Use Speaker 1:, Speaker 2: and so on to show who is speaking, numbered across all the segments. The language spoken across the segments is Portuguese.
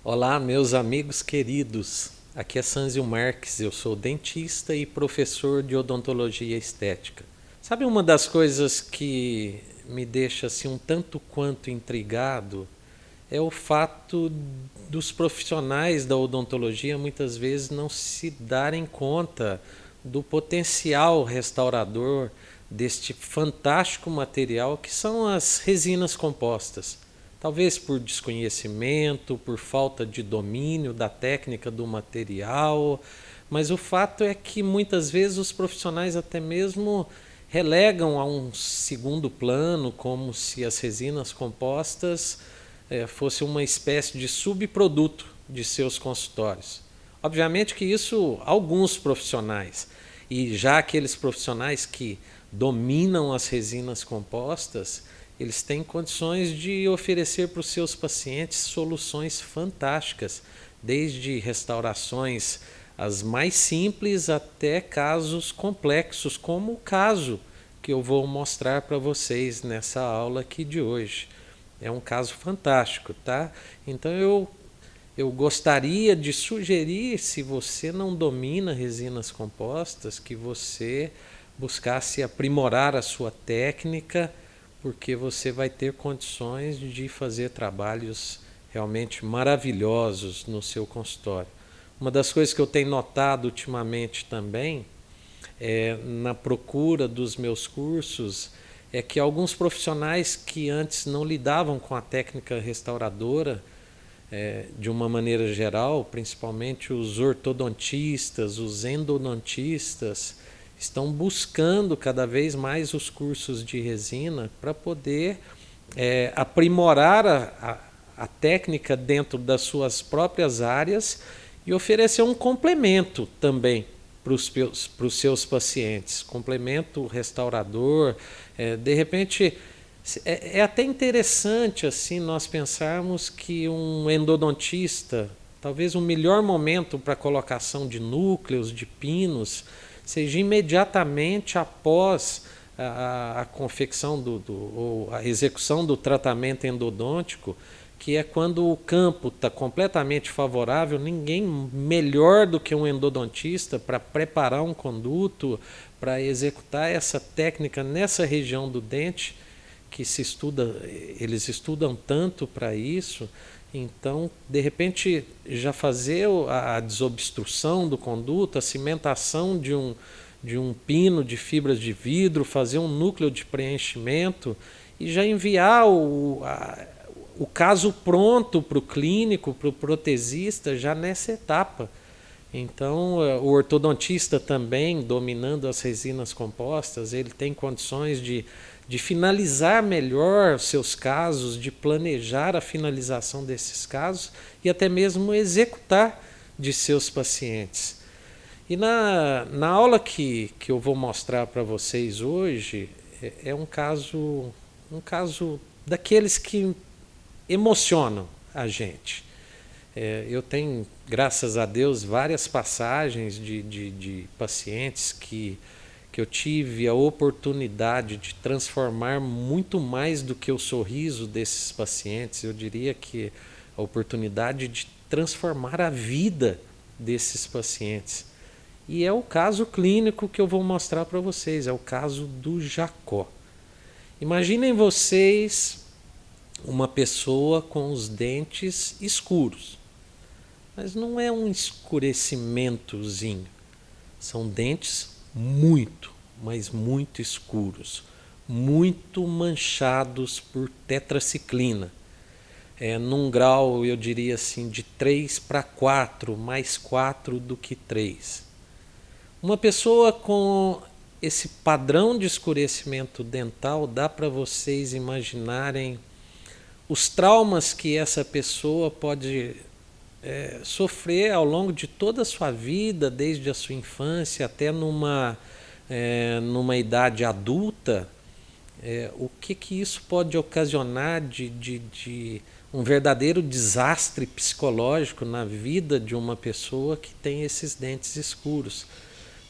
Speaker 1: Olá, meus amigos queridos. Aqui é Sanzio Marques, eu sou dentista e professor de odontologia estética. Sabe uma das coisas que me deixa assim um tanto quanto intrigado é o fato dos profissionais da odontologia muitas vezes não se darem conta do potencial restaurador deste fantástico material que são as resinas compostas. Talvez por desconhecimento, por falta de domínio da técnica do material, mas o fato é que muitas vezes os profissionais até mesmo relegam a um segundo plano, como se as resinas compostas fosse uma espécie de subproduto de seus consultórios. Obviamente que isso alguns profissionais, e já aqueles profissionais que dominam as resinas compostas, eles têm condições de oferecer para os seus pacientes soluções fantásticas, desde restaurações as mais simples até casos complexos, como o caso que eu vou mostrar para vocês nessa aula aqui de hoje. É um caso fantástico, tá? Então eu gostaria de sugerir, se você não domina resinas compostas, que você buscasse aprimorar a sua técnica, porque você vai ter condições de fazer trabalhos realmente maravilhosos no seu consultório. Uma das coisas que eu tenho notado ultimamente também na procura dos meus cursos é que alguns profissionais que antes não lidavam com a técnica restauradora de uma maneira geral, principalmente os ortodontistas, os endodontistas, estão buscando cada vez mais os cursos de resina para poder aprimorar a técnica dentro das suas próprias áreas e oferecer um complemento também para os seus pacientes, complemento restaurador. De repente, é até interessante assim nós pensarmos que um endodontista, talvez o melhor momento para a colocação de núcleos, de pinos, seja imediatamente após a confecção ou a execução do tratamento endodôntico, que é quando o campo está completamente favorável. Ninguém melhor do que um endodontista para preparar um conduto, para executar essa técnica nessa região do dente, que se estuda, eles estudam tanto para isso. Então, de repente, já fazer a desobstrução do conduto, a cimentação de um pino de fibras de vidro, fazer um núcleo de preenchimento e já enviar o caso pronto para o clínico, para o protesista, já nessa etapa. Então, o ortodontista também, dominando as resinas compostas, ele tem condições de finalizar melhor seus casos, de planejar a finalização desses casos e até mesmo executar de seus pacientes. E na aula que eu vou mostrar para vocês hoje, é um caso daqueles que emocionam a gente. Eu tenho, graças a Deus, várias passagens de pacientes que eu tive a oportunidade de transformar muito mais do que o sorriso desses pacientes. Eu diria que a oportunidade de transformar a vida desses pacientes. E é o caso clínico que eu vou mostrar para vocês, é o caso do Jacó. Imaginem vocês uma pessoa com os dentes escuros, mas não é um escurecimentozinho, são dentes muito, mas muito escuros, muito manchados por tetraciclina, num grau, eu diria assim, de 3 para 4, mais 4 do que 3. Uma pessoa com esse padrão de escurecimento dental, dá para vocês imaginarem os traumas que essa pessoa pode sofrer ao longo de toda a sua vida, desde a sua infância até numa idade adulta. O que isso pode ocasionar de um verdadeiro desastre psicológico na vida de uma pessoa que tem esses dentes escuros.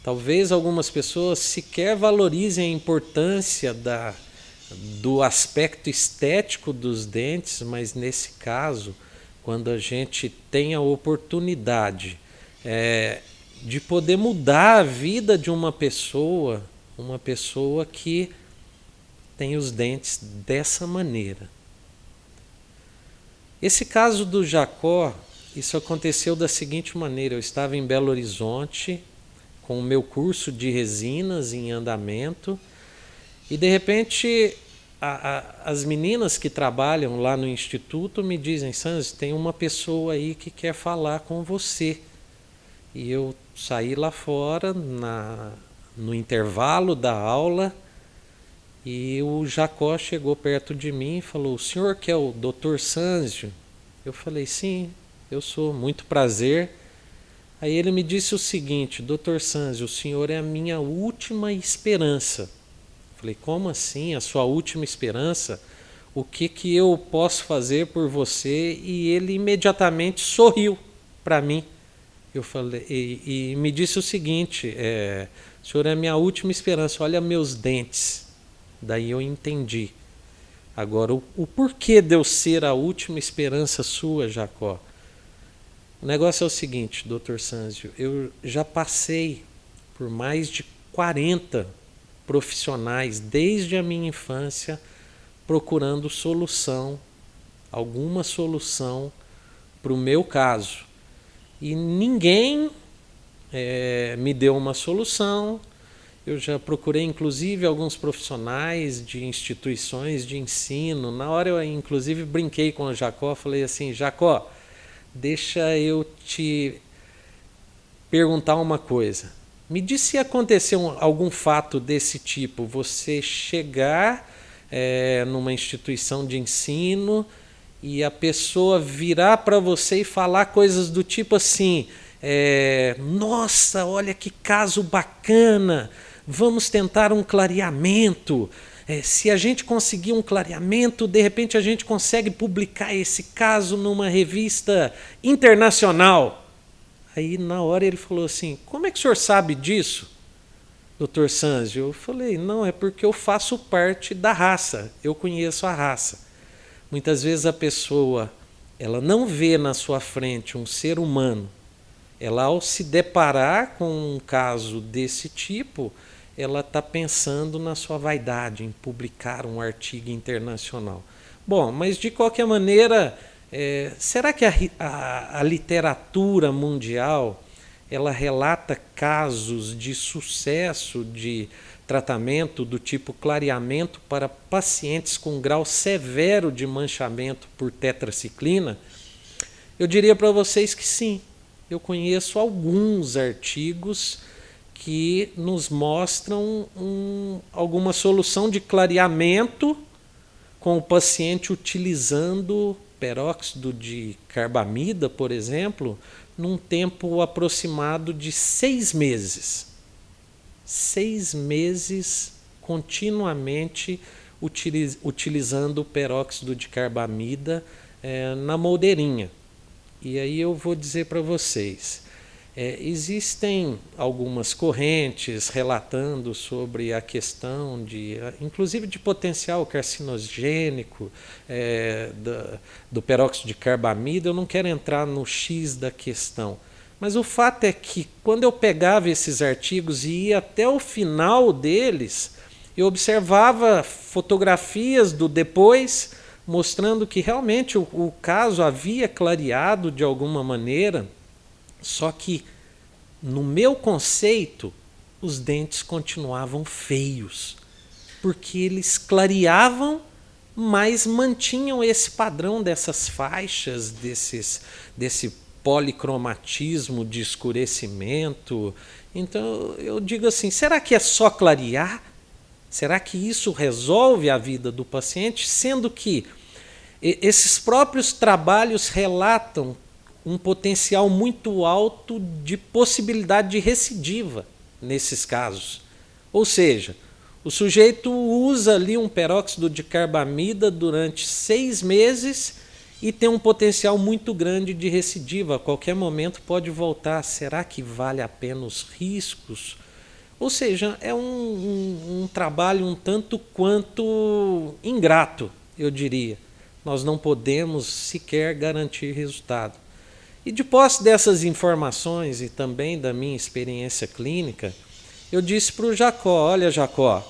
Speaker 1: Talvez algumas pessoas sequer valorizem a importância do aspecto estético dos dentes, mas nesse caso quando a gente tem a oportunidade de poder mudar a vida de uma pessoa que tem os dentes dessa maneira. Esse caso do Jacó, isso aconteceu da seguinte maneira: eu estava em Belo Horizonte com o meu curso de resinas em andamento e de repente as meninas que trabalham lá no instituto me dizem: Sanzio, tem uma pessoa aí que quer falar com você. E eu saí lá fora no intervalo da aula e o Jacó chegou perto de mim e falou: o senhor que é o Dr. Sanzio? Eu falei: sim, eu sou, muito prazer. Aí ele me disse o seguinte: Dr. Sanzio, o senhor é a minha última esperança. Eu falei: como assim, a sua última esperança? O que eu posso fazer por você? E ele imediatamente sorriu para mim. Eu falei, e me disse o seguinte: o senhor é a minha última esperança, olha meus dentes. Daí eu entendi. Agora, o porquê de eu ser a última esperança sua, Jacó? O negócio é o seguinte, Dr. Sanzio, eu já passei por mais de 40 profissionais, desde a minha infância, procurando solução, alguma solução para o meu caso. E ninguém me deu uma solução. Eu já procurei, inclusive, alguns profissionais de instituições de ensino. Na hora eu, inclusive, brinquei com o Jacó, falei assim: Jacó, deixa eu te perguntar uma coisa. Me diz se aconteceu algum fato desse tipo, você chegar numa instituição de ensino e a pessoa virar para você e falar coisas do tipo assim: nossa, olha que caso bacana, vamos tentar um clareamento. Se a gente conseguir um clareamento, de repente a gente consegue publicar esse caso numa revista internacional. Aí na hora ele falou assim: como é que o senhor sabe disso, Dr. Sanzio? Eu falei: não, é porque eu faço parte da raça, eu conheço a raça. Muitas vezes a pessoa ela não vê na sua frente um ser humano. Ela, ao se deparar com um caso desse tipo, ela está pensando na sua vaidade, em publicar um artigo internacional. Bom, mas de qualquer maneira, será que a literatura mundial ela relata casos de sucesso de tratamento do tipo clareamento para pacientes com grau severo de manchamento por tetraciclina? Eu diria para vocês que sim. Eu conheço alguns artigos que nos mostram alguma solução de clareamento com o paciente utilizando peróxido de carbamida, por exemplo, num tempo aproximado de 6 meses. 6 meses continuamente utilizando o peróxido de carbamida na moldeirinha. E aí eu vou dizer para vocês, existem algumas correntes relatando sobre a questão inclusive de potencial carcinogênico do peróxido de carbamida. Eu não quero entrar no X da questão, mas o fato é que quando eu pegava esses artigos e ia até o final deles, eu observava fotografias do depois, mostrando que realmente o caso havia clareado de alguma maneira, só que, no meu conceito, os dentes continuavam feios, porque eles clareavam, mas mantinham esse padrão dessas faixas, desse policromatismo de escurecimento. Então eu digo assim: será que é só clarear? Será que isso resolve a vida do paciente? Sendo que esses próprios trabalhos relatam um potencial muito alto de possibilidade de recidiva nesses casos. Ou seja, o sujeito usa ali um peróxido de carbamida durante 6 meses e tem um potencial muito grande de recidiva. A qualquer momento pode voltar. Será que vale a pena os riscos? Ou seja, é um trabalho um tanto quanto ingrato, eu diria, nós não podemos sequer garantir resultado. E de posse dessas informações e também da minha experiência clínica, eu disse para o Jacó: olha, Jacó,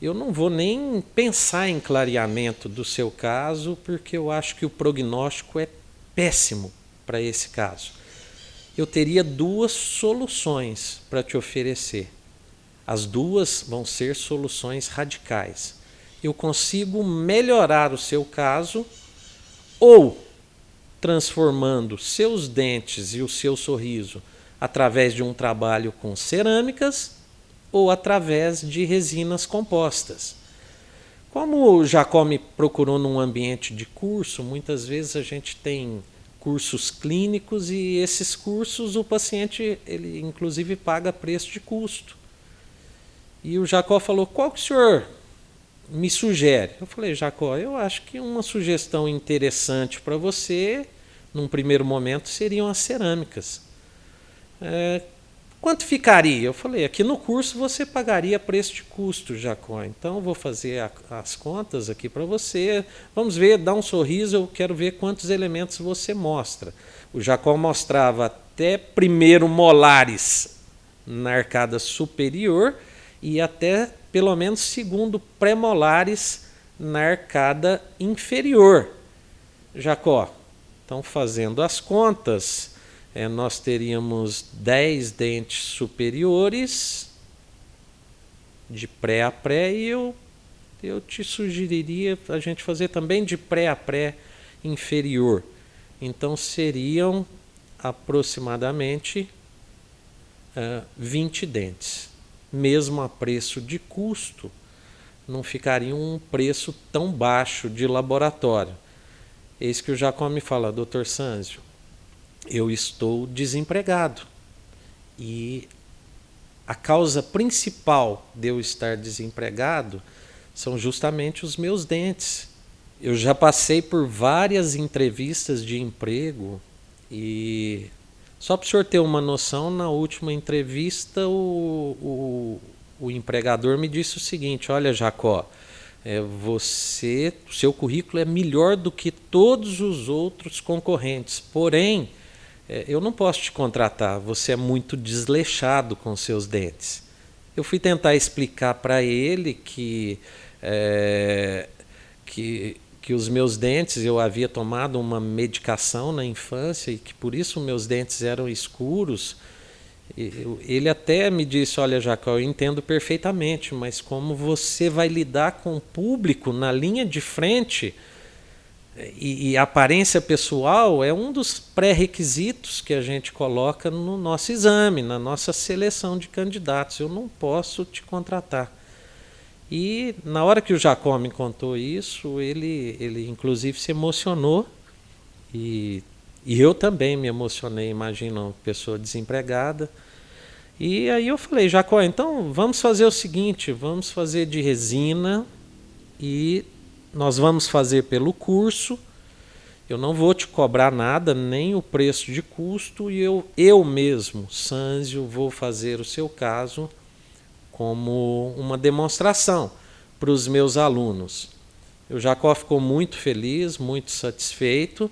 Speaker 1: eu não vou nem pensar em clareamento do seu caso, porque eu acho que o prognóstico é péssimo para esse caso. Eu teria duas soluções para te oferecer. As duas vão ser soluções radicais. Eu consigo melhorar o seu caso ou transformando seus dentes e o seu sorriso através de um trabalho com cerâmicas ou através de resinas compostas. Como o Jacó me procurou num ambiente de curso, muitas vezes a gente tem cursos clínicos e esses cursos o paciente ele inclusive paga preço de custo. E o Jacó falou: qual que o senhor me sugere? Eu falei: Jacó, eu acho que uma sugestão interessante para você, num primeiro momento, seriam as cerâmicas. Quanto ficaria? Eu falei: aqui no curso você pagaria preço de custo, Jacó. Então eu vou fazer as contas aqui para você. Vamos ver, dá um sorriso, eu quero ver quantos elementos você mostra. O Jacó mostrava até primeiro molares na arcada superior e até pelo menos segundo pré-molares na arcada inferior. Jacó, então fazendo as contas, nós teríamos 10 dentes superiores de pré a pré e eu te sugeriria a gente fazer também de pré a pré inferior. Então seriam aproximadamente 20 dentes. Mesmo a preço de custo, não ficaria um preço tão baixo de laboratório. Eis que o Jacó me fala: doutor Sânzio, eu estou desempregado e a causa principal de eu estar desempregado são justamente os meus dentes. Eu já passei por várias entrevistas de emprego e, só para o senhor ter uma noção, na última entrevista o empregador me disse o seguinte: olha, Jacó, o seu currículo é melhor do que todos os outros concorrentes, porém eu não posso te contratar, você é muito desleixado com seus dentes. Eu fui tentar explicar para ele que os meus dentes, eu havia tomado uma medicação na infância e que por isso meus dentes eram escuros. Ele até me disse: olha, Jacó, eu entendo perfeitamente, mas como você vai lidar com o público na linha de frente, e a aparência pessoal é um dos pré-requisitos que a gente coloca no nosso exame, na nossa seleção de candidatos. Eu não posso te contratar. E na hora que o Jacó me contou isso, ele inclusive se emocionou e eu também me emocionei, imagina, uma pessoa desempregada. E aí eu falei: Jacó, então vamos fazer o seguinte, vamos fazer de resina e nós vamos fazer pelo curso, eu não vou te cobrar nada, nem o preço de custo, e eu mesmo, Sânzio, vou fazer o seu caso como uma demonstração para os meus alunos. O Jacó ficou muito feliz, muito satisfeito,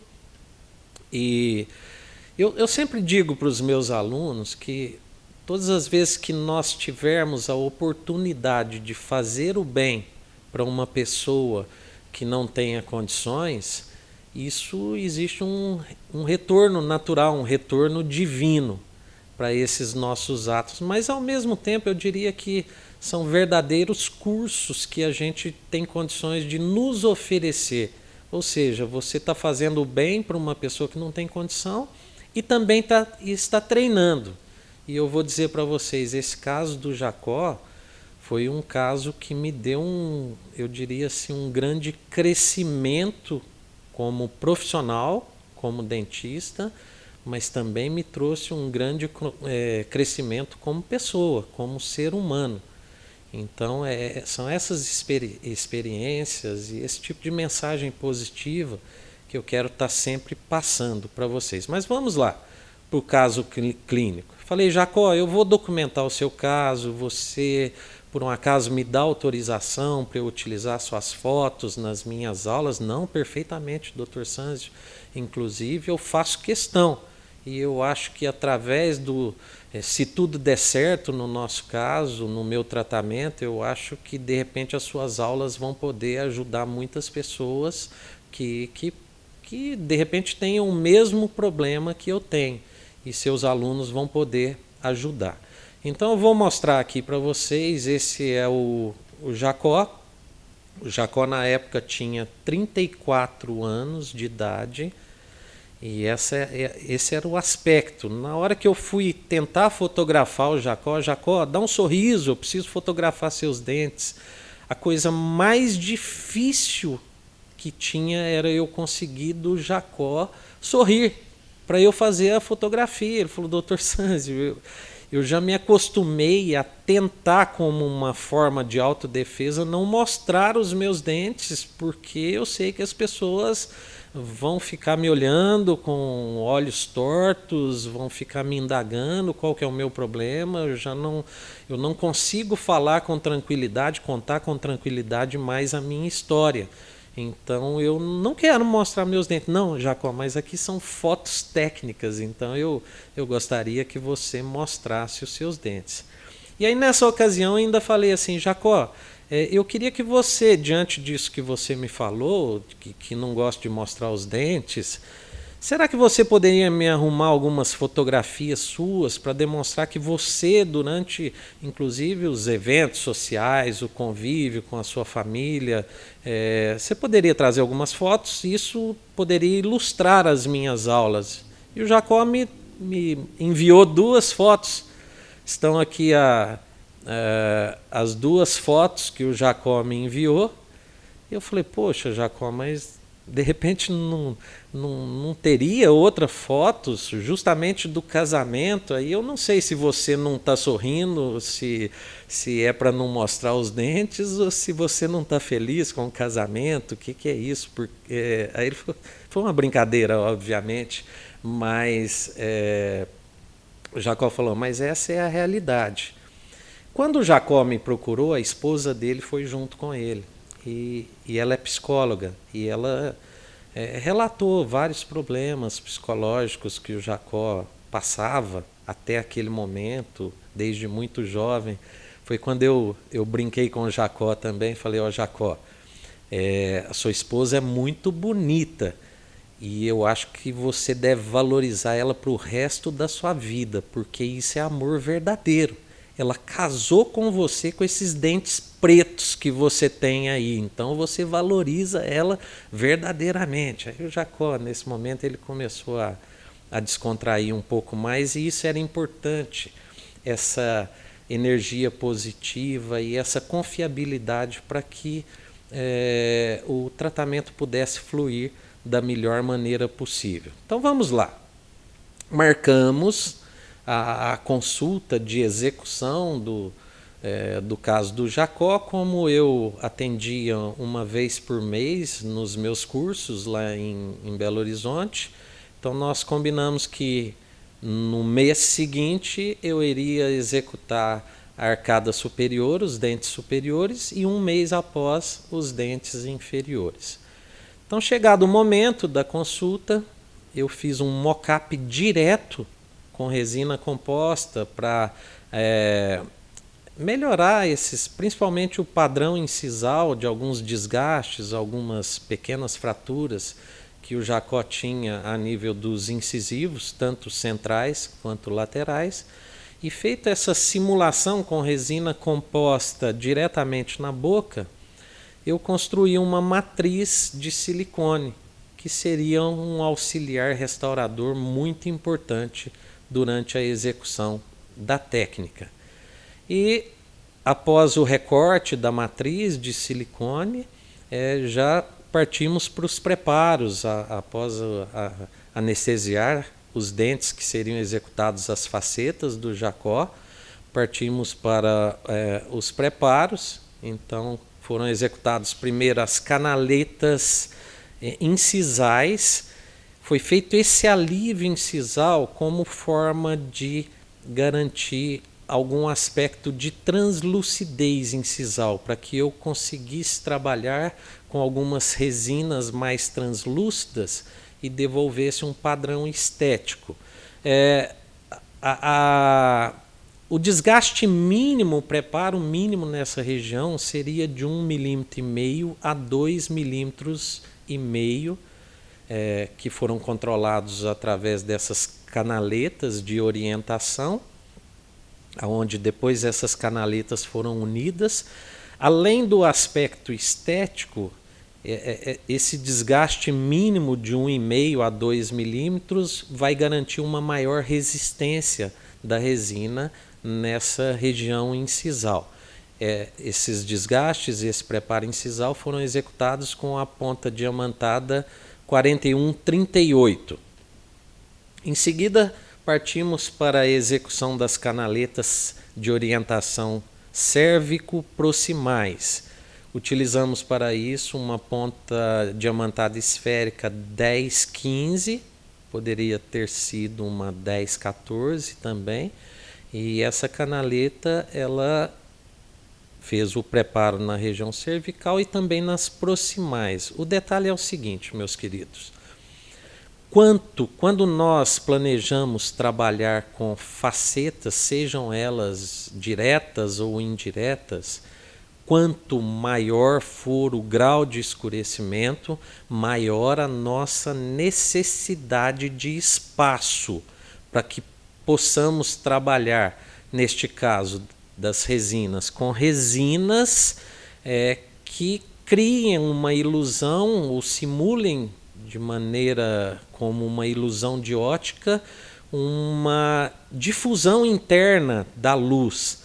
Speaker 1: e eu sempre digo para os meus alunos que todas as vezes que nós tivermos a oportunidade de fazer o bem para uma pessoa que não tenha condições, isso existe um retorno natural, um retorno divino para esses nossos atos. Mas ao mesmo tempo eu diria que são verdadeiros cursos que a gente tem condições de nos oferecer. Ou seja, você está fazendo o bem para uma pessoa que não tem condição e também está treinando. E eu vou dizer para vocês, esse caso do Jacó foi um caso que me deu eu diria assim, um grande crescimento como profissional, como dentista, mas também me trouxe um grande crescimento como pessoa, como ser humano. Então são essas experiências e esse tipo de mensagem positiva que eu quero estar sempre passando para vocês. Mas vamos lá para o caso clínico. Falei: Jacó, eu vou documentar o seu caso, você por um acaso me dá autorização para eu utilizar suas fotos nas minhas aulas? Não, perfeitamente, Dr. Sanzio. Inclusive, eu faço questão. E eu acho que através se tudo der certo no nosso caso, no meu tratamento, eu acho que de repente as suas aulas vão poder ajudar muitas pessoas que de repente tenham o mesmo problema que eu tenho. E seus alunos vão poder ajudar. Então eu vou mostrar aqui para vocês, esse é o Jacó. O Jacó na época tinha 34 anos de idade e esse era o aspecto. Na hora que eu fui tentar fotografar o Jacó, Jacó, dá um sorriso, eu preciso fotografar seus dentes. A coisa mais difícil que tinha era eu conseguir do Jacó sorrir para eu fazer a fotografia. Ele falou, Dr. Sanzio, eu já me acostumei a tentar, como uma forma de autodefesa, não mostrar os meus dentes, porque eu sei que as pessoas vão ficar me olhando com olhos tortos, vão ficar me indagando qual que é o meu problema. Eu não consigo falar com tranquilidade, contar com tranquilidade mais a minha história. Então eu não quero mostrar meus dentes. Não, Jacó, mas aqui são fotos técnicas, então eu gostaria que você mostrasse os seus dentes. E aí nessa ocasião eu ainda falei assim, Jacó, eu queria que você, diante disso que você me falou, que não gosta de mostrar os dentes, será que você poderia me arrumar algumas fotografias suas para demonstrar que você, durante inclusive os eventos sociais, o convívio com a sua família, você poderia trazer algumas fotos e isso poderia ilustrar as minhas aulas? E o Jacó me enviou 2 fotos. Estão aqui as 2 fotos que o Jacó me enviou. E eu falei, poxa, Jacó, mas de repente não teria outras fotos justamente do casamento? Aí eu não sei se você não está sorrindo, se é para não mostrar os dentes, ou se você não está feliz com o casamento, o que é isso? Porque, aí foi uma brincadeira, obviamente, mas o Jacó falou, mas essa é a realidade. Quando o Jacó me procurou, a esposa dele foi junto com ele. E ela é psicóloga e ela relatou vários problemas psicológicos que o Jacó passava até aquele momento, desde muito jovem. Foi quando eu brinquei com o Jacó também, falei, ó, Jacó, a sua esposa é muito bonita e eu acho que você deve valorizar ela para o resto da sua vida, porque isso é amor verdadeiro. Ela casou com você com esses dentes pretos que você tem aí, então você valoriza ela verdadeiramente. Aí o Jacó, nesse momento, ele começou a descontrair um pouco mais e isso era importante, essa energia positiva e essa confiabilidade para que o tratamento pudesse fluir da melhor maneira possível. Então vamos lá. Marcamos a consulta de execução do caso do Jacó, como eu atendia uma vez por mês nos meus cursos lá em Belo Horizonte. Então nós combinamos que no mês seguinte eu iria executar a arcada superior, os dentes superiores, e um mês após os dentes inferiores. Então, chegado o momento da consulta, eu fiz um mock-up direto com resina composta para melhorar principalmente o padrão incisal de alguns desgastes, algumas pequenas fraturas que o Jacó tinha a nível dos incisivos, tanto centrais quanto laterais. E feita essa simulação com resina composta diretamente na boca, eu construí uma matriz de silicone, que seria um auxiliar restaurador muito importante durante a execução da técnica. E após o recorte da matriz de silicone, já partimos para os preparos, após anestesiar os dentes que seriam executados as facetas do Jacó, partimos para os preparos. Então foram executados primeiro as canaletas incisais. Foi feito esse alívio incisal como forma de garantir algum aspecto de translucidez incisal, para que eu conseguisse trabalhar com algumas resinas mais translúcidas e devolvesse um padrão estético. O desgaste mínimo, o preparo mínimo nessa região seria de 1,5 milímetro a 2,5 milímetros, que foram controlados através dessas canaletas de orientação, onde depois essas canaletas foram unidas. Além do aspecto estético, esse desgaste mínimo de 1,5 a 2 milímetros vai garantir uma maior resistência da resina nessa região incisal. Esses desgastes e esse preparo incisal foram executados com a ponta diamantada 4138. Em seguida, partimos para a execução das canaletas de orientação cérvico-proximais. Utilizamos para isso uma ponta diamantada esférica 1015, poderia ter sido uma 1014 também, e essa canaleta ela fez o preparo na região cervical e também nas proximais. O detalhe é o seguinte, meus queridos: quando nós planejamos trabalhar com facetas, sejam elas diretas ou indiretas, quanto maior for o grau de escurecimento, maior a nossa necessidade de espaço para que possamos trabalhar, neste caso das resinas, com resinas que criem uma ilusão ou simulem de maneira como uma ilusão de ótica uma difusão interna da luz,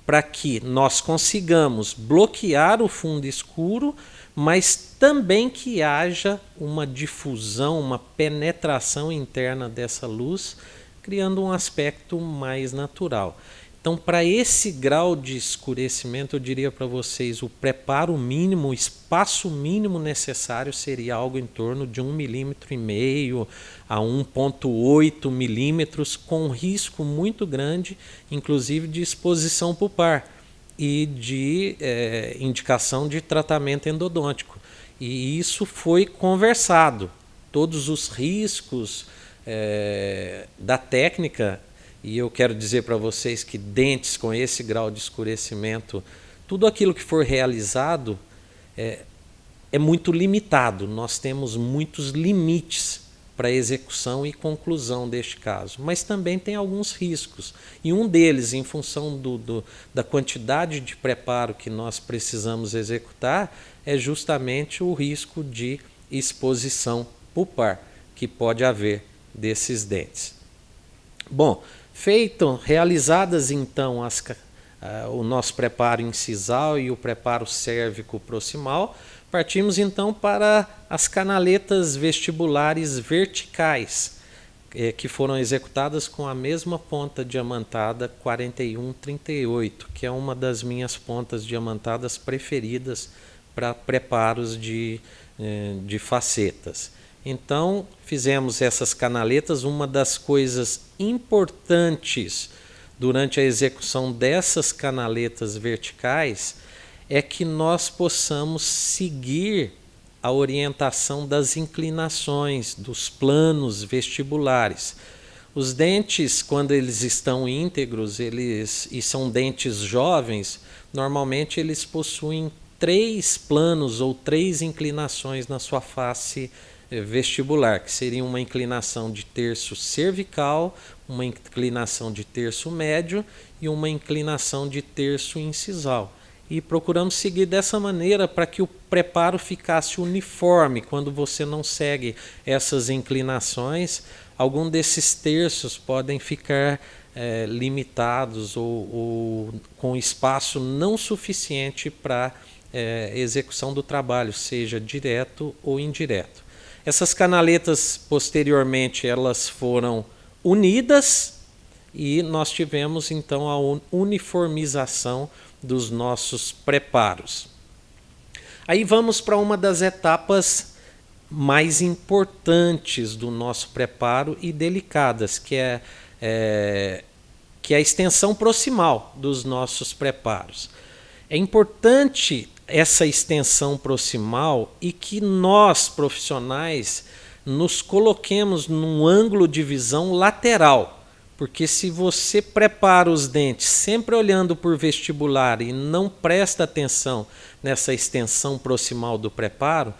Speaker 1: para que nós consigamos bloquear o fundo escuro, mas também que haja uma difusão, uma penetração interna dessa luz, criando um aspecto mais natural. Então, para esse grau de escurecimento, eu diria para vocês, o preparo mínimo, o espaço mínimo necessário seria algo em torno de 1,5 milímetro a 1,8 milímetros, com risco muito grande, inclusive de exposição pulpar e de indicação de tratamento endodôntico. E isso foi conversado. Todos os riscos da técnica. E eu quero dizer para vocês que dentes com esse grau de escurecimento, tudo aquilo que for realizado é muito limitado. Nós temos muitos limites para execução e conclusão deste caso. Mas também tem alguns riscos. E um deles, em função da quantidade de preparo que nós precisamos executar, é justamente o risco de exposição pulpar que pode haver desses dentes. Bom, realizadas então o nosso preparo incisal e o preparo cérvico-proximal, partimos então para as canaletas vestibulares verticais, que foram executadas com a mesma ponta diamantada 4138, que é uma das minhas pontas diamantadas preferidas para preparos de facetas. Então, fizemos essas canaletas. Uma das coisas importantes durante a execução dessas canaletas verticais é que nós possamos seguir a orientação das inclinações, dos planos vestibulares. Os dentes, quando eles estão íntegros e são dentes jovens, normalmente eles possuem 3 planos ou 3 inclinações na sua face vestibular, que seria uma inclinação de terço cervical, uma inclinação de terço médio e uma inclinação de terço incisal. E procuramos seguir dessa maneira para que o preparo ficasse uniforme. Quando você não segue essas inclinações, algum desses terços podem ficar limitados ou com espaço não suficiente para execução do trabalho, seja direto ou indireto. Essas canaletas, posteriormente, elas foram unidas e nós tivemos então a uniformização dos nossos preparos. Aí vamos para uma das etapas mais importantes do nosso preparo e delicadas, que é que é a extensão proximal dos nossos preparos. É importante essa extensão proximal e que nós, profissionais, nos coloquemos num ângulo de visão lateral, porque se você prepara os dentes sempre olhando por vestibular e não presta atenção nessa extensão proximal do preparo,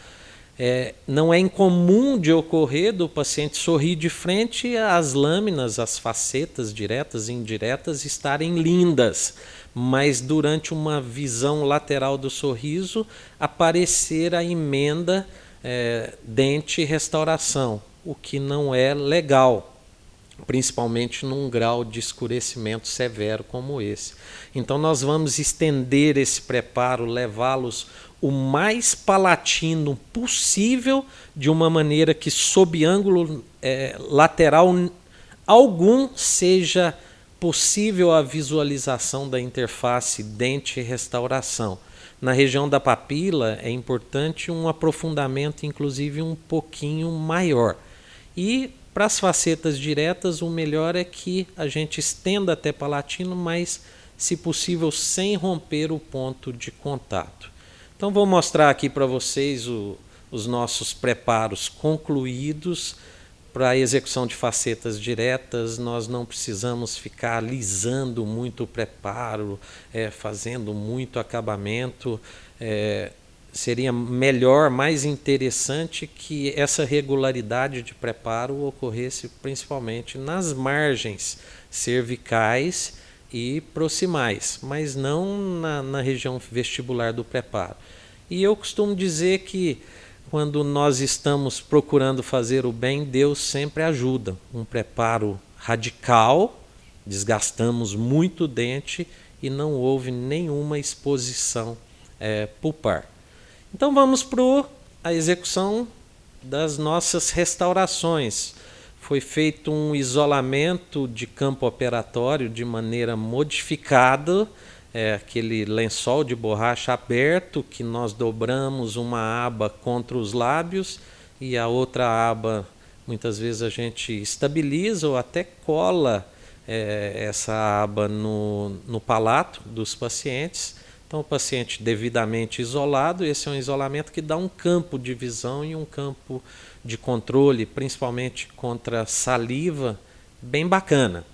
Speaker 1: não é incomum de ocorrer do paciente sorrir de frente, as lâminas, as facetas diretas e indiretas estarem lindas, mas durante uma visão lateral do sorriso aparecer a emenda dente restauração, o que não é legal, principalmente num grau de escurecimento severo como esse. Então nós vamos estender esse preparo, levá-los o mais palatino possível, de uma maneira que sob ângulo lateral algum seja possível a visualização da interface dente-restauração. Na região da papila é importante um aprofundamento, inclusive um pouquinho maior. E para as facetas diretas, o melhor é que a gente estenda até palatino, mas, se possível, sem romper o ponto de contato. Então, vou mostrar aqui para vocês os nossos preparos concluídos. Para a execução de facetas diretas, nós não precisamos ficar alisando muito o preparo, fazendo muito acabamento. Seria melhor, mais interessante que essa regularidade de preparo ocorresse principalmente nas margens cervicais e proximais, mas não na região vestibular do preparo. E eu costumo dizer que quando nós estamos procurando fazer o bem, Deus sempre ajuda. Um preparo radical, desgastamos muito o dente e não houve nenhuma exposição pulpar. Então vamos para a execução das nossas restaurações. Foi feito um isolamento de campo operatório de maneira modificada, aquele lençol de borracha aberto que nós dobramos uma aba contra os lábios e a outra aba muitas vezes a gente estabiliza ou até cola essa aba no palato dos pacientes. Então o paciente devidamente isolado, esse é um isolamento que dá um campo de visão e um campo de controle, principalmente contra saliva, bem bacana.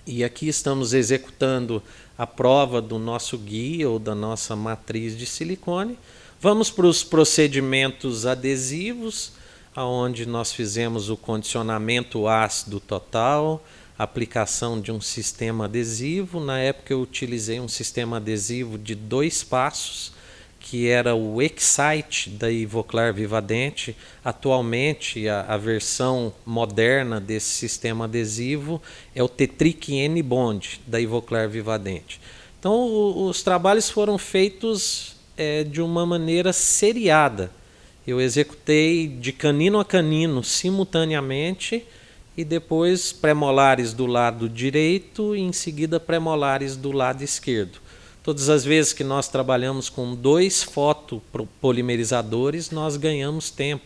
Speaker 1: E aqui estamos executando a prova do nosso guia ou da nossa matriz de silicone. Vamos para os procedimentos adesivos, onde nós fizemos o condicionamento ácido total, aplicação de um sistema adesivo. Na época eu utilizei um sistema adesivo de 2 passos, que era o Excite da Ivoclar Vivadente. Atualmente a versão moderna desse sistema adesivo é o Tetric N-Bond da Ivoclar Vivadente. Então os trabalhos foram feitos de uma maneira seriada. Eu executei de canino a canino simultaneamente e depois premolares do lado direito e em seguida premolares do lado esquerdo. Todas as vezes que nós trabalhamos com 2 fotopolimerizadores, nós ganhamos tempo,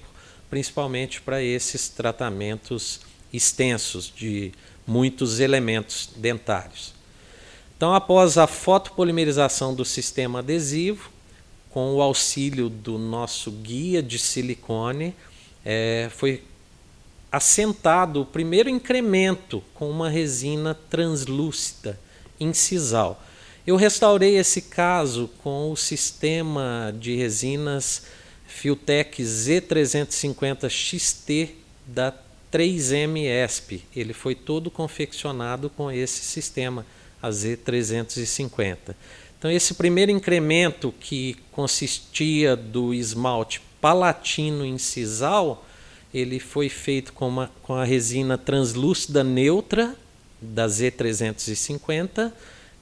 Speaker 1: principalmente para esses tratamentos extensos de muitos elementos dentários. Então, após a fotopolimerização do sistema adesivo, com o auxílio do nosso guia de silicone, foi assentado o primeiro incremento com uma resina translúcida incisal. Eu restaurei esse caso com o sistema de resinas Filtech Z350 XT da 3M ESP. Ele foi todo confeccionado com esse sistema, a Z350. Então esse primeiro incremento, que consistia do esmalte palatino incisal, ele foi feito com a resina translúcida neutra da Z350,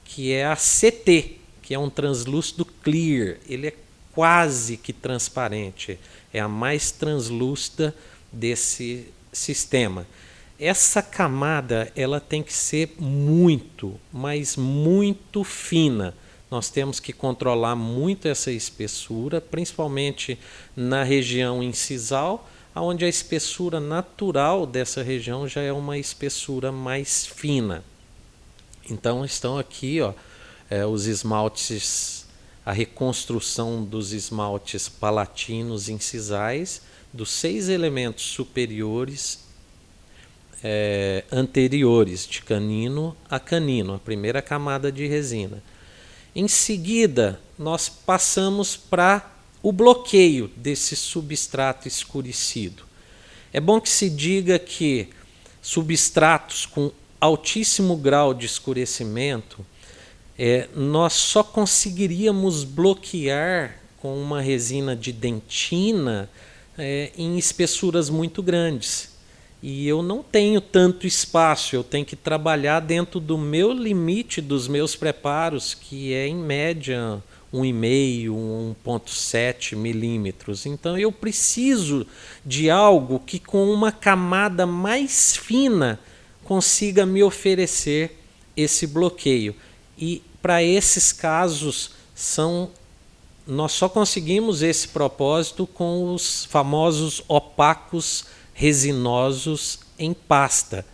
Speaker 1: que é a CT, que é um translúcido clear. Ele é quase que transparente, é a mais translúcida desse sistema. Essa camada ela tem que ser muito, mas muito fina. Nós temos que controlar muito essa espessura, principalmente na região incisal, onde a espessura natural dessa região já é uma espessura mais fina. Então estão aqui, ó, os esmaltes, a reconstrução dos esmaltes palatinos incisais, dos 6 elementos superiores anteriores, de canino a canino, a primeira camada de resina. Em seguida, nós passamos para o bloqueio desse substrato escurecido. É bom que se diga que substratos com altíssimo grau de escurecimento, nós só conseguiríamos bloquear com uma resina de dentina em espessuras muito grandes. E eu não tenho tanto espaço, eu tenho que trabalhar dentro do meu limite dos meus preparos, que é em média 1,5, 1,7 milímetros. Então eu preciso de algo que com uma camada mais fina consiga me oferecer esse bloqueio. E para esses casos nós só conseguimos esse propósito com os famosos opacos resinosos em pasta.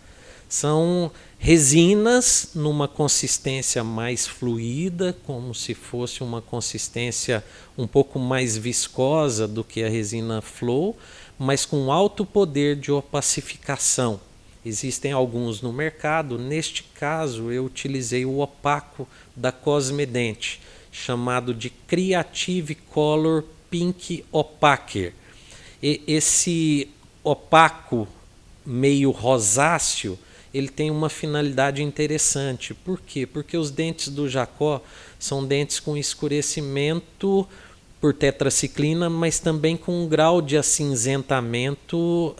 Speaker 1: São resinas numa consistência mais fluida, como se fosse uma consistência um pouco mais viscosa do que a resina flow, mas com alto poder de opacificação. Existem alguns no mercado. Neste caso, eu utilizei o opaco da Cosmedent, chamado de Creative Color Pink Opaquer. Esse opaco meio rosáceo, ele tem uma finalidade interessante. Por quê? Porque os dentes do Jacó são dentes com escurecimento por tetraciclina, mas também com um grau de acinzentamento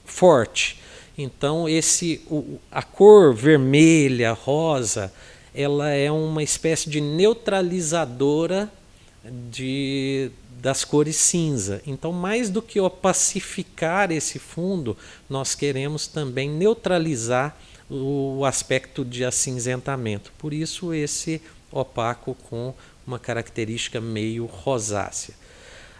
Speaker 1: forte. Então a cor vermelha, rosa, ela é uma espécie de neutralizadora das cores cinza. Então, mais do que opacificar esse fundo, nós queremos também neutralizar o aspecto de acinzentamento. Por isso esse opaco com uma característica meio rosácea.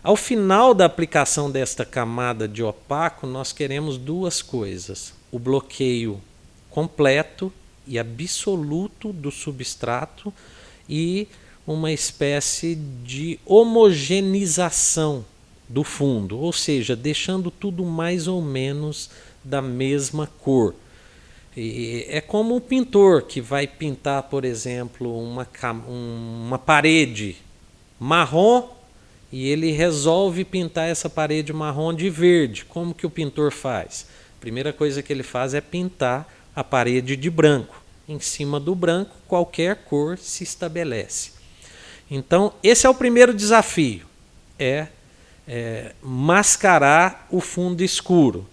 Speaker 1: Ao final da aplicação desta camada de opaco, nós queremos duas coisas: o bloqueio completo e absoluto do substrato e uma espécie de homogeneização do fundo, ou seja, deixando tudo mais ou menos da mesma cor. E é como o pintor que vai pintar, por exemplo, uma parede marrom e ele resolve pintar essa parede marrom de verde. Como que o pintor faz? A primeira coisa que ele faz é pintar a parede de branco. Em cima do branco, qualquer cor se estabelece. Então, esse é o primeiro desafio, mascarar o fundo escuro.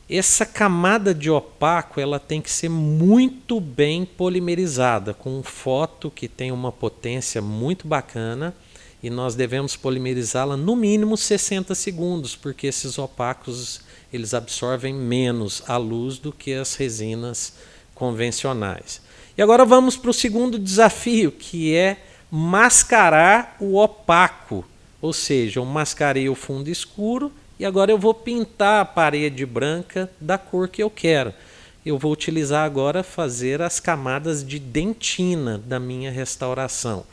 Speaker 1: Essa camada de opaco ela tem que ser muito bem polimerizada, com um foto que tem uma potência muito bacana, e nós devemos polimerizá-la no mínimo 60 segundos, porque esses opacos eles absorvem menos a luz do que as resinas convencionais. E agora vamos para o segundo desafio, que é mascarar o opaco, ou seja, eu mascarei o fundo escuro e agora eu vou pintar a parede branca da cor que eu quero. Eu vou utilizar agora fazer as camadas de dentina da minha restauração.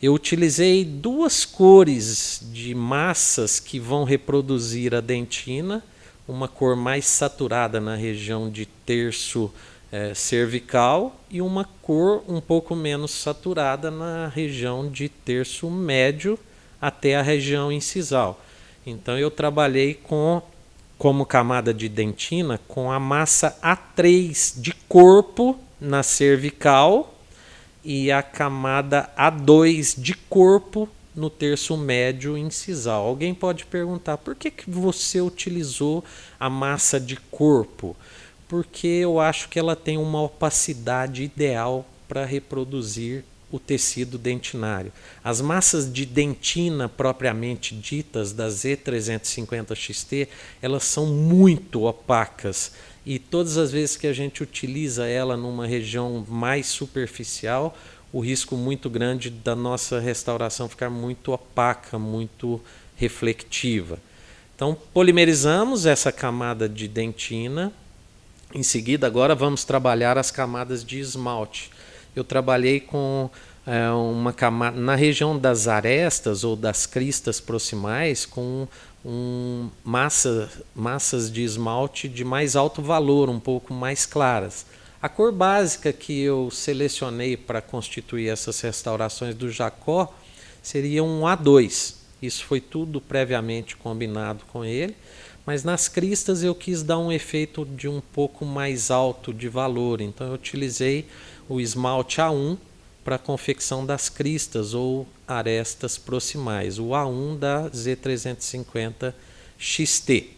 Speaker 1: Eu utilizei duas cores de massas que vão reproduzir a dentina, uma cor mais saturada na região de terço cervical e uma cor um pouco menos saturada na região de terço médio até a região incisal. Então eu trabalhei como camada de dentina com a massa A3 de corpo na cervical e a camada A2 de corpo no terço médio incisal. Alguém pode perguntar, por que você utilizou a massa de corpo? Porque eu acho que ela tem uma opacidade ideal para reproduzir o tecido dentinário. As massas de dentina propriamente ditas da Z350XT, elas são muito opacas e todas as vezes que a gente utiliza ela numa região mais superficial, o risco muito grande da nossa restauração ficar muito opaca, muito reflectiva. Então, polimerizamos essa camada de dentina Em seguida, agora vamos trabalhar as camadas de esmalte. Eu trabalhei com uma camada na região das arestas ou das cristas proximais com massas de esmalte de mais alto valor, um pouco mais claras. A cor básica que eu selecionei para constituir essas restaurações do Jacó seria um A2. Isso foi tudo previamente combinado com ele. Mas nas cristas eu quis dar um efeito de um pouco mais alto de valor. Então eu utilizei o esmalte A1 para a confecção das cristas ou arestas proximais. O A1 da Z350 XT.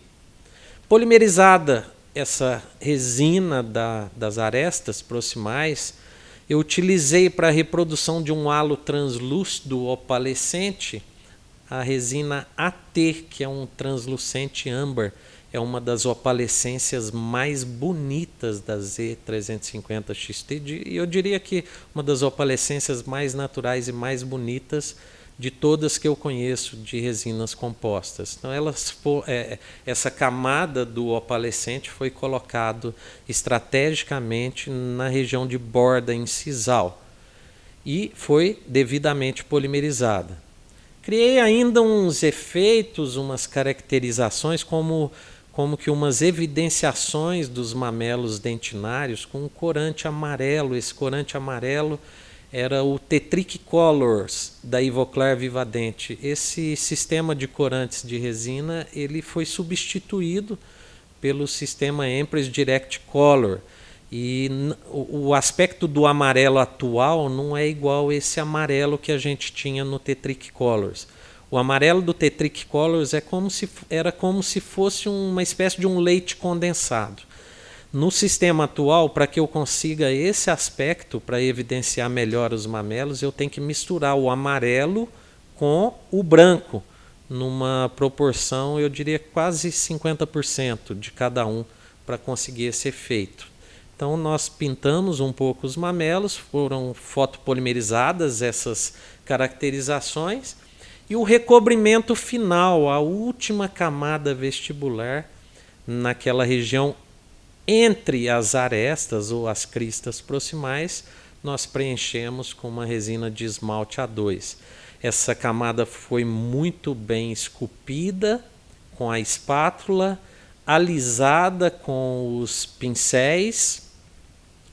Speaker 1: Polimerizada essa resina das arestas proximais, eu utilizei para a reprodução de um halo translúcido opalescente a resina AT, que é um translucente âmbar, é uma das opalescências mais bonitas da Z350 XT, e eu diria que uma das opalescências mais naturais e mais bonitas de todas que eu conheço de resinas compostas. Então, essa camada do opalescente foi colocado estrategicamente na região de borda incisal e foi devidamente polimerizada. Criei ainda uns efeitos, umas caracterizações, como que umas evidenciações dos mamelos dentinários com um corante amarelo. Esse corante amarelo era o Tetric Colors da Ivoclar Vivadente. Esse sistema de corantes de resina ele foi substituído pelo sistema Empress Direct Color. E o aspecto do amarelo atual não é igual esse amarelo que a gente tinha no Tetric Colors. O amarelo do Tetric Colors era como se fosse uma espécie de um leite condensado. No sistema atual, para que eu consiga esse aspecto, para evidenciar melhor os mamelos, eu tenho que misturar o amarelo com o branco, numa proporção, eu diria, quase 50% de cada um, para conseguir esse efeito. Então nós pintamos um pouco os mamelos, foram fotopolimerizadas essas caracterizações, e o recobrimento final, a última camada vestibular, naquela região entre as arestas ou as cristas proximais, nós preenchemos com uma resina de esmalte A2. Essa camada foi muito bem esculpida com a espátula, alisada com os pincéis,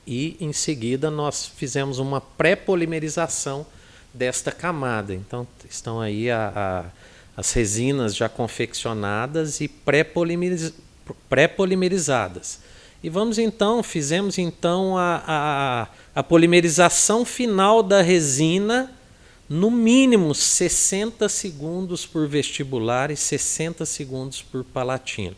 Speaker 1: e em seguida nós fizemos uma pré-polimerização desta camada. Então estão aí as resinas já confeccionadas e pré-polimerizadas. E fizemos então a polimerização final da resina, no mínimo 60 segundos por vestibular e 60 segundos por palatino.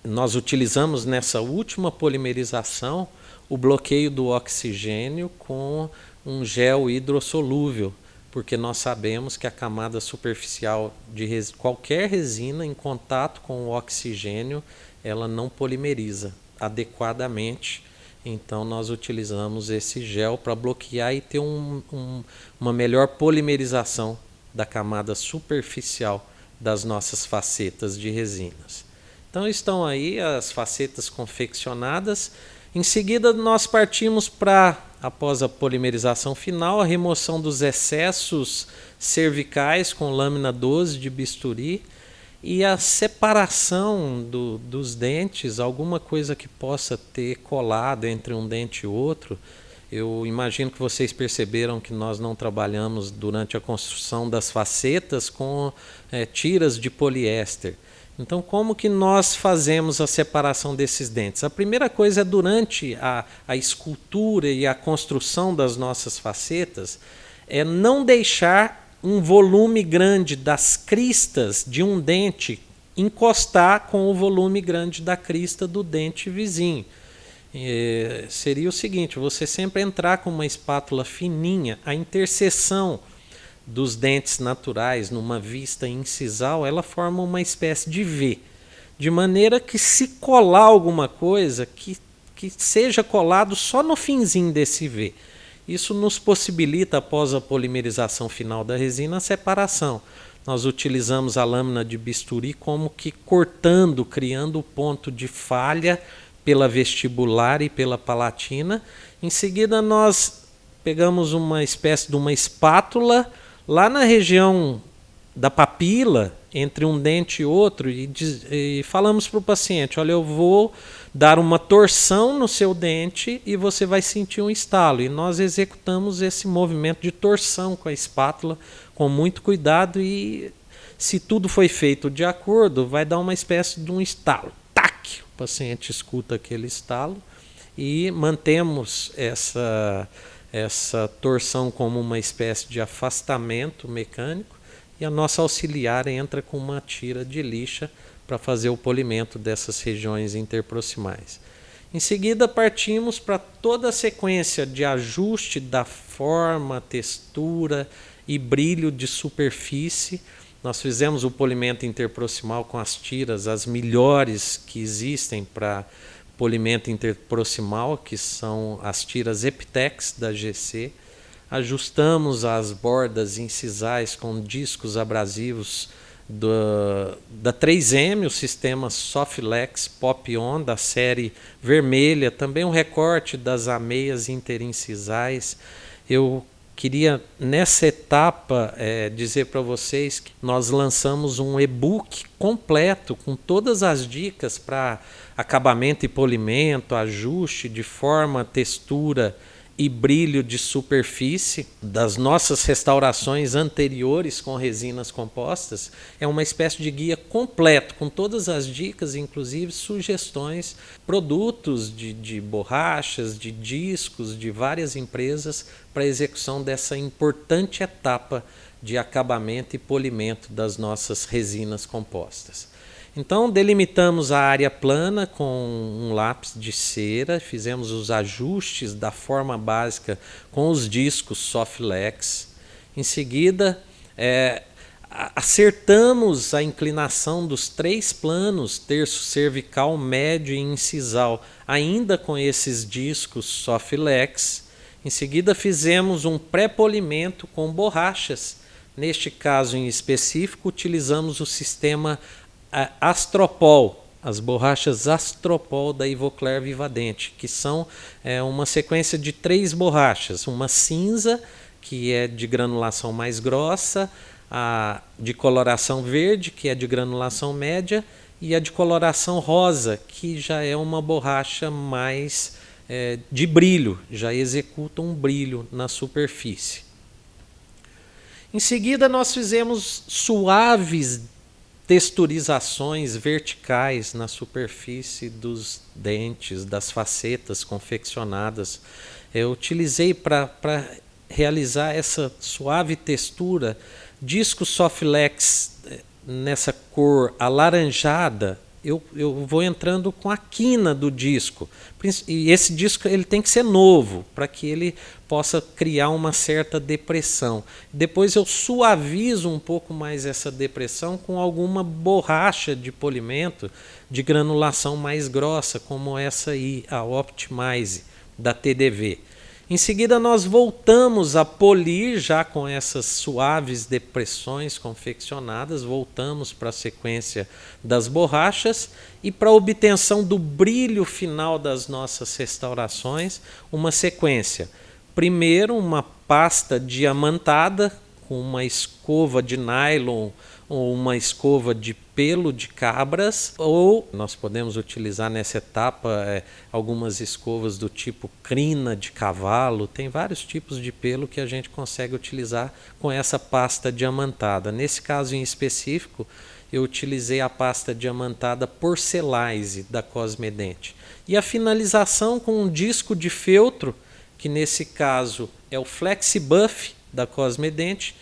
Speaker 1: Nós utilizamos nessa última polimerização o bloqueio do oxigênio com um gel hidrossolúvel, porque nós sabemos que a camada superficial de qualquer resina em contato com o oxigênio, ela não polimeriza adequadamente. Então nós utilizamos esse gel para bloquear e ter uma melhor polimerização da camada superficial das nossas facetas de resinas. Então estão aí as facetas confeccionadas. Em seguida nós partimos para, após a polimerização final, a remoção dos excessos cervicais com lâmina 12 de bisturi e a separação dos dentes, alguma coisa que possa ter colado entre um dente e outro. Eu imagino que vocês perceberam que nós não trabalhamos durante a construção das facetas com tiras de poliéster. Então, como que nós fazemos a separação desses dentes? A primeira coisa é durante a escultura e a construção das nossas facetas, é não deixar um volume grande das cristas de um dente encostar com o volume grande da crista do dente vizinho. Seria o seguinte, você sempre entrar com uma espátula fininha, a interseção dos dentes naturais numa vista incisal, ela forma uma espécie de V, de maneira que se colar alguma coisa, que seja colado só no finzinho desse V. Isso nos possibilita, após a polimerização final da resina, a separação. nós utilizamos a lâmina de bisturi como que cortando, criando o ponto de falha pela vestibular e pela palatina. Em seguida nós pegamos uma espécie de uma espátula lá na região da papila, entre um dente e outro, e falamos para o paciente: olha, eu vou dar uma torção no seu dente e você vai sentir um estalo. E nós executamos esse movimento de torção com a espátula com muito cuidado, e se tudo foi feito de acordo, vai dar uma espécie de um estalo. Tac! O paciente escuta aquele estalo e mantemos essa torção como uma espécie de afastamento mecânico, e a nossa auxiliar entra com uma tira de lixa para fazer o polimento dessas regiões interproximais. Em seguida, partimos para toda a sequência de ajuste da forma, textura e brilho de superfície. Nós fizemos o polimento interproximal com as tiras, as melhores que existem para polimento interproximal, que são as tiras Epitex da GC. Ajustamos as bordas incisais com discos abrasivos da 3M, o sistema Soflex Pop-On da série vermelha, também um recorte das ameias interincisais. Eu queria, nessa etapa, dizer para vocês que nós lançamos um e-book completo com todas as dicas para acabamento e polimento, ajuste de forma, textura e brilho de superfície das nossas restaurações anteriores com resinas compostas. É uma espécie de guia completo, com todas as dicas, inclusive sugestões, produtos de borrachas, de discos, de várias empresas para a execução dessa importante etapa de acabamento e polimento das nossas resinas compostas. Então, delimitamos a área plana com um lápis de cera, fizemos os ajustes da forma básica com os discos Soflex. Em seguida, acertamos a inclinação dos 3 planos, terço cervical, médio e incisal, ainda com esses discos Soflex. Em seguida, fizemos um pré-polimento com borrachas. Neste caso em específico, utilizamos o sistema Astropol, as borrachas Astropol da Ivoclar Vivadente, que são uma sequência de 3 borrachas, uma cinza, que é de granulação mais grossa, a de coloração verde, que é de granulação média, e a de coloração rosa, que já é uma borracha mais de brilho, já executa um brilho na superfície. Em seguida, nós fizemos suaves texturizações verticais na superfície dos dentes, das facetas confeccionadas. Eu utilizei para realizar essa suave textura disco Soflex nessa cor alaranjada. Eu vou entrando com a quina do disco. E esse disco ele tem que ser novo, para que ele possa criar uma certa depressão. Depois eu suavizo um pouco mais essa depressão com alguma borracha de polimento de granulação mais grossa, como essa aí, a Optimize, da TDV. Em seguida, nós voltamos a polir já com essas suaves depressões confeccionadas, voltamos para a sequência das borrachas e para a obtenção do brilho final das nossas restaurações, uma sequência. Primeiro, uma pasta diamantada com uma escova de nylon ou uma escova de pelo de cabras, ou nós podemos utilizar nessa etapa algumas escovas do tipo crina de cavalo. Tem vários tipos de pelo que a gente consegue utilizar com essa pasta diamantada. Nesse caso em específico, eu utilizei a pasta diamantada Porcelize da Cosmedent. E a finalização com um disco de feltro, que nesse caso é o FlexiBuff da Cosmedent,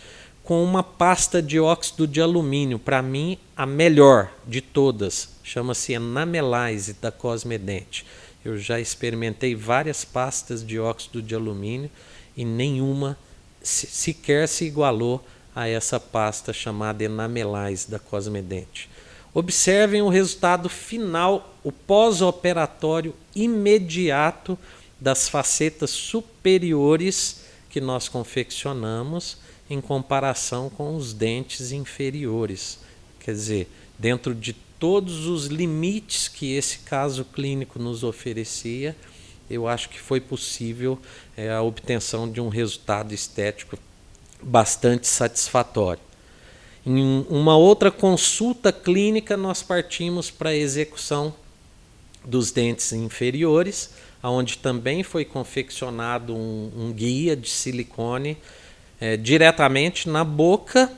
Speaker 1: com uma pasta de óxido de alumínio, para mim a melhor de todas, chama-se Enamelize da Cosmedent. Eu já experimentei várias pastas de óxido de alumínio e nenhuma sequer se igualou a essa pasta chamada Enamelize da Cosmedent. Observem o resultado final, o pós-operatório imediato das facetas superiores que nós confeccionamos. em comparação com os dentes inferiores. Quer dizer, dentro de todos os limites que esse caso clínico nos oferecia, eu acho que foi possível a obtenção de um resultado estético bastante satisfatório. Em uma outra consulta clínica, nós partimos para a execução dos dentes inferiores, onde também foi confeccionado um guia de silicone diretamente na boca,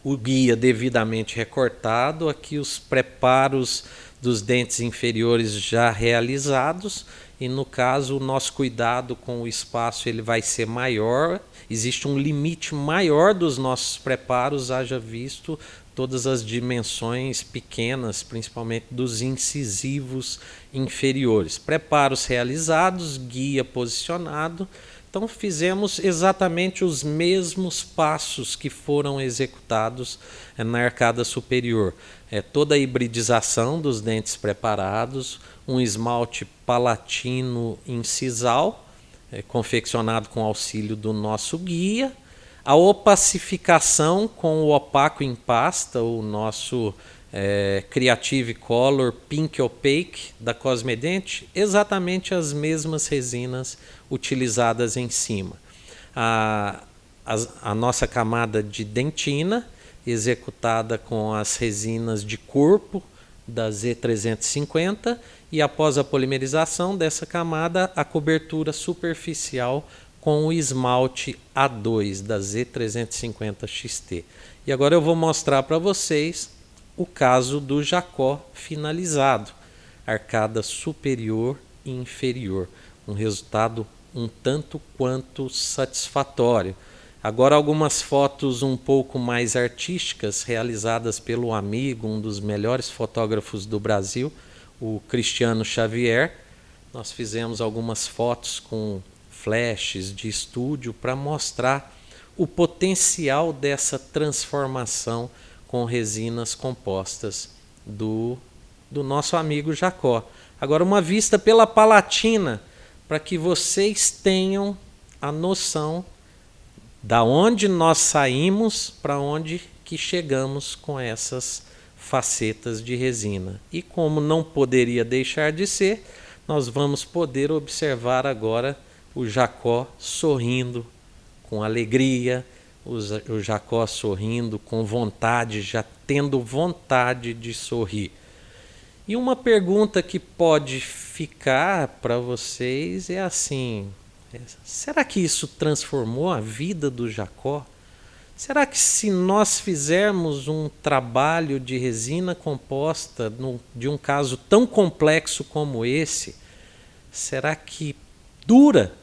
Speaker 1: o guia devidamente recortado, aqui os preparos dos dentes inferiores já realizados, e no caso o nosso cuidado com o espaço ele vai ser maior, existe um limite maior dos nossos preparos, haja visto todas as dimensões pequenas, principalmente dos incisivos inferiores. Preparos realizados, guia posicionado. Então fizemos exatamente os mesmos passos que foram executados na arcada superior. Toda a hibridização dos dentes preparados, um esmalte palatino incisal, confeccionado com auxílio do nosso guia, a opacificação com o opaco em pasta, o nosso Creative Color Pink Opaque da Cosmedent, exatamente as mesmas resinas utilizadas em cima. A nossa camada de dentina, executada com as resinas de corpo da Z350, e após a polimerização dessa camada, a cobertura superficial com o esmalte A2 da Z350 XT. E agora eu vou mostrar para vocês o caso do Jacó finalizado, arcada superior e inferior, um resultado um tanto quanto satisfatório. Agora algumas fotos um pouco mais artísticas, realizadas pelo amigo, um dos melhores fotógrafos do Brasil, o Cristiano Xavier. Nós fizemos algumas fotos com flashes de estúdio para mostrar o potencial dessa transformação com resinas compostas do nosso amigo Jacó. Agora uma vista pela palatina, para que vocês tenham a noção da onde nós saímos para onde que chegamos com essas facetas de resina. E como não poderia deixar de ser, nós vamos poder observar agora o Jacó sorrindo com alegria, o Jacó sorrindo com vontade, já tendo vontade de sorrir. E uma pergunta que pode ficar para vocês é assim: será que isso transformou a vida do Jacó? Será que se nós fizermos um trabalho de resina composta de um caso tão complexo como esse, será que dura?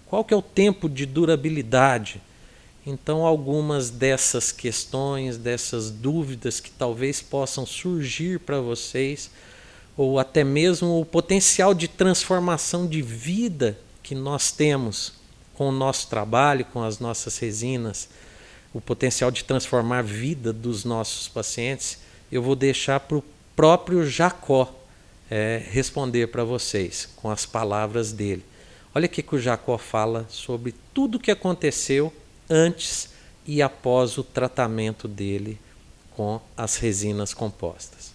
Speaker 1: Qual que é o tempo de durabilidade? Então algumas dessas questões, dessas dúvidas que talvez possam surgir para vocês, ou até mesmo o potencial de transformação de vida que nós temos com o nosso trabalho, com as nossas resinas, o potencial de transformar a vida dos nossos pacientes, eu vou deixar para o próprio Jacó responder para vocês, com as palavras dele. Olha o que o Jacó fala sobre tudo o que aconteceu antes e após o tratamento dele com as resinas compostas.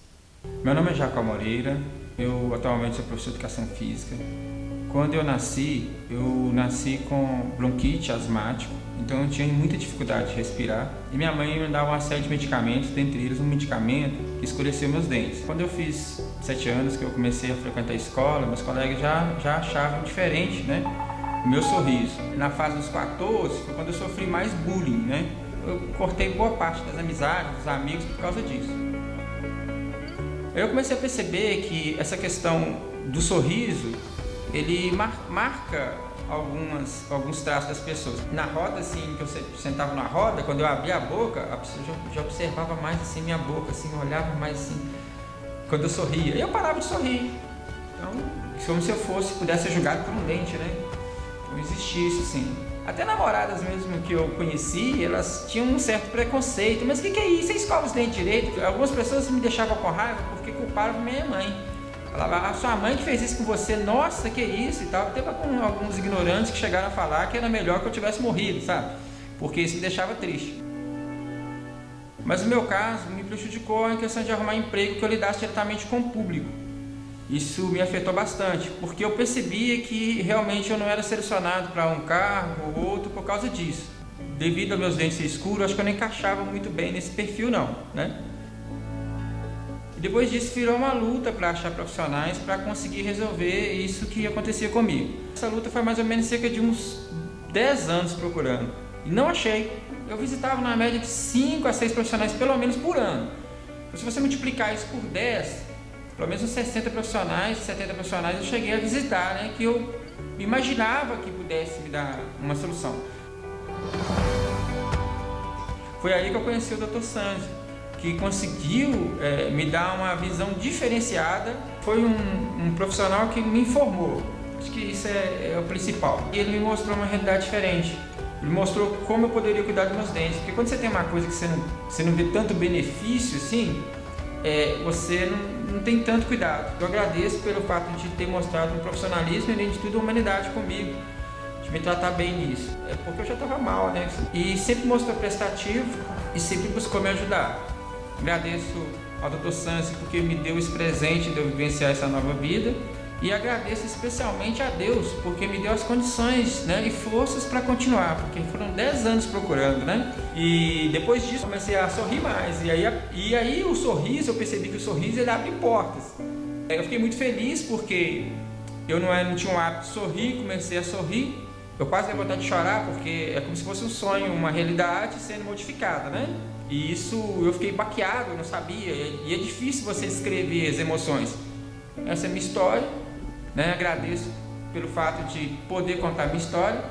Speaker 2: Meu nome é Jacó Moreira, eu atualmente sou professor de Educação Física. Quando eu nasci com bronquite asmático, então eu tinha muita dificuldade de respirar. E minha mãe me dava uma série de medicamentos, dentre eles um medicamento que escureceu meus dentes. Quando eu fiz 7 anos que eu comecei a frequentar a escola, meus colegas já achavam diferente, né, o meu sorriso. Na fase dos 14 foi quando eu sofri mais bullying, né? Eu cortei boa parte das amizades, dos amigos por causa disso. Eu comecei a perceber que essa questão do sorriso, ele marca alguns traços das pessoas. Na roda, assim, que eu sentava na roda, quando eu abria a boca, a pessoa já observava mais assim minha boca, assim, olhava mais assim, quando eu sorria. E eu parava de sorrir. Então, como se eu pudesse ser julgado por um dente, né? Não existia isso, assim. Até namoradas mesmo que eu conheci, elas tinham um certo preconceito. Mas o que é isso? Você escova os dentes direito? Algumas pessoas me deixavam com raiva porque culpavam minha mãe. Falava, a sua mãe que fez isso com você, nossa, que isso e tal. Teve alguns ignorantes que chegaram a falar que era melhor que eu tivesse morrido, sabe? porque isso me deixava triste. Mas no meu caso, me prejudicou em questão de arrumar emprego que eu lidasse diretamente com o público. Isso me afetou bastante, porque eu percebia que realmente eu não era selecionado para um cargo ou outro por causa disso. Devido aos meus dentes escuros, acho que eu não encaixava muito bem nesse perfil não, né? E depois disso virou uma luta para achar profissionais para conseguir resolver isso que acontecia comigo. Essa luta foi mais ou menos cerca de uns 10 anos procurando e não achei. Eu visitava na média de 5 a 6 profissionais pelo menos por ano. Então, se você multiplicar isso por 10, pelo menos uns 60 profissionais, 70 profissionais eu cheguei a visitar, né, que eu imaginava que pudesse me dar uma solução. Foi aí que eu conheci o Dr. Sanzio, que conseguiu me dar uma visão diferenciada. Foi um profissional que me informou. Acho que isso é o principal. E ele me mostrou uma realidade diferente. Ele mostrou como eu poderia cuidar dos meus dentes. Porque quando você tem uma coisa que você não vê tanto benefício assim, você não tem tanto cuidado. Eu agradeço pelo fato de ter mostrado um profissionalismo e, além de tudo, uma humanidade comigo, de me tratar bem nisso. Porque eu já estava mal, né? E sempre mostrou prestativo e sempre buscou me ajudar. Agradeço ao Dr. Sanzio porque me deu esse presente de eu vivenciar essa nova vida. E agradeço especialmente a Deus, porque me deu as condições, né, e forças para continuar, porque foram 10 anos procurando, né? E depois disso comecei a sorrir mais. E aí o sorriso, eu percebi que o sorriso ele abre portas. Eu fiquei muito feliz porque eu não tinha um hábito de sorrir, comecei a sorrir. Eu quase dei vontade de chorar, porque é como se fosse um sonho, uma realidade sendo modificada, né? E isso eu fiquei baqueado, eu não sabia. E é difícil você descrever as emoções. Essa é a minha história. Né? Agradeço pelo fato de poder contar a minha história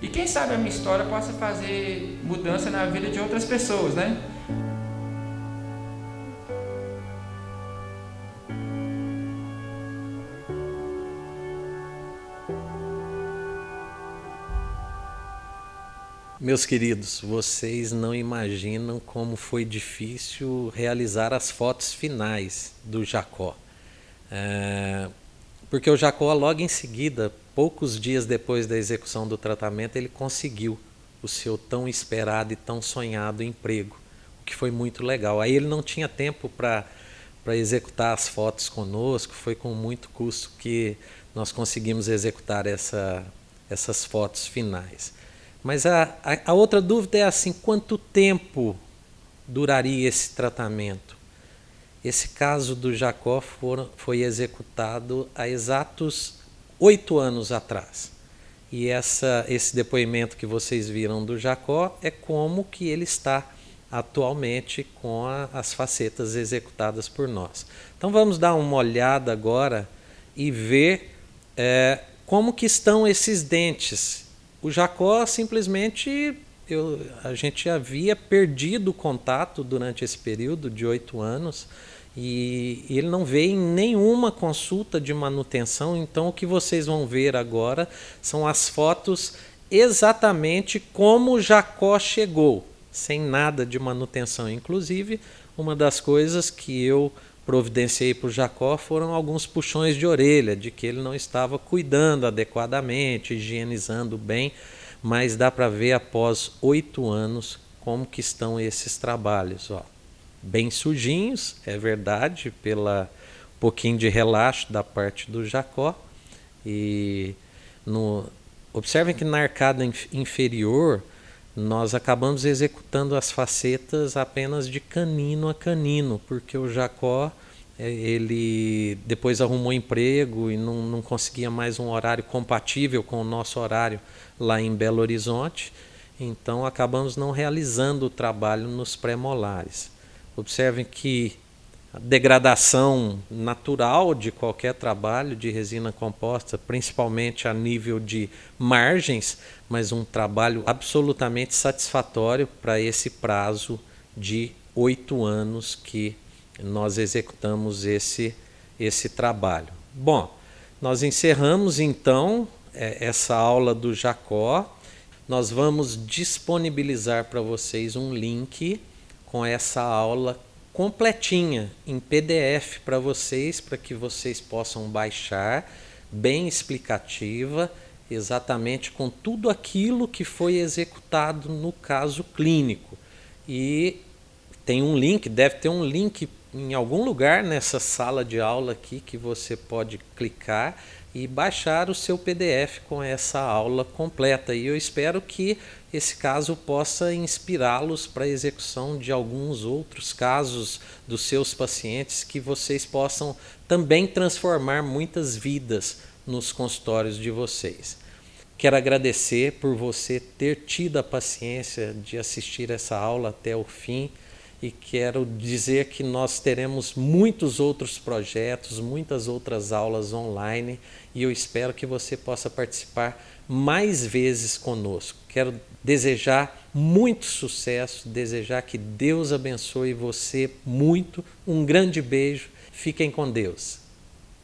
Speaker 2: e quem sabe a minha história possa fazer mudança na vida de outras pessoas, né?
Speaker 1: Meus queridos, vocês não imaginam como foi difícil realizar as fotos finais do Jacó. Porque o Jacó, logo em seguida, poucos dias depois da execução do tratamento, ele conseguiu o seu tão esperado e tão sonhado emprego, o que foi muito legal. Aí ele não tinha tempo para executar as fotos conosco, foi com muito custo que nós conseguimos executar essas fotos finais. Mas a outra dúvida é assim, quanto tempo duraria esse tratamento? Esse caso do Jacó foi executado há exatos 8 anos atrás. E esse depoimento que vocês viram do Jacó é como que ele está atualmente com as facetas executadas por nós. Então vamos dar uma olhada agora e ver como que estão esses dentes. O Jacó simplesmente, a gente havia perdido o contato durante esse período de 8 anos, e ele não veio em nenhuma consulta de manutenção. Então o que vocês vão ver agora são as fotos exatamente como o Jacó chegou, sem nada de manutenção. Inclusive, uma das coisas que eu providenciei para o Jacó foram alguns puxões de orelha, de que ele não estava cuidando adequadamente, higienizando bem, mas dá para ver após 8 anos como que estão esses trabalhos, ó. Bem sujinhos, é verdade, pela pouquinho de relaxo da parte do Jacó. E observem que na arcada inferior nós acabamos executando as facetas apenas de canino a canino, porque o Jacó ele depois arrumou emprego e não conseguia mais um horário compatível com o nosso horário lá em Belo Horizonte, então acabamos não realizando o trabalho nos pré-molares. Observem que a degradação natural de qualquer trabalho de resina composta, principalmente a nível de margens, mas um trabalho absolutamente satisfatório para esse prazo de 8 anos que nós executamos esse trabalho. Bom, nós encerramos então essa aula do Jacó. Nós vamos disponibilizar para vocês um link com essa aula completinha em PDF para que vocês possam baixar, bem explicativa. exatamente com tudo aquilo que foi executado no caso clínico. E tem um link, deve ter um link em algum lugar nessa sala de aula aqui que você pode clicar e baixar o seu PDF com essa aula completa. E eu espero que esse caso possa inspirá-los para a execução de alguns outros casos dos seus pacientes, que vocês possam também transformar muitas vidas nos consultórios de vocês. Quero agradecer por você ter tido a paciência de assistir essa aula até o fim e quero dizer que nós teremos muitos outros projetos, muitas outras aulas online e eu espero que você possa participar mais vezes conosco. Quero desejar muito sucesso, desejar que Deus abençoe você muito. Um grande beijo, fiquem com Deus.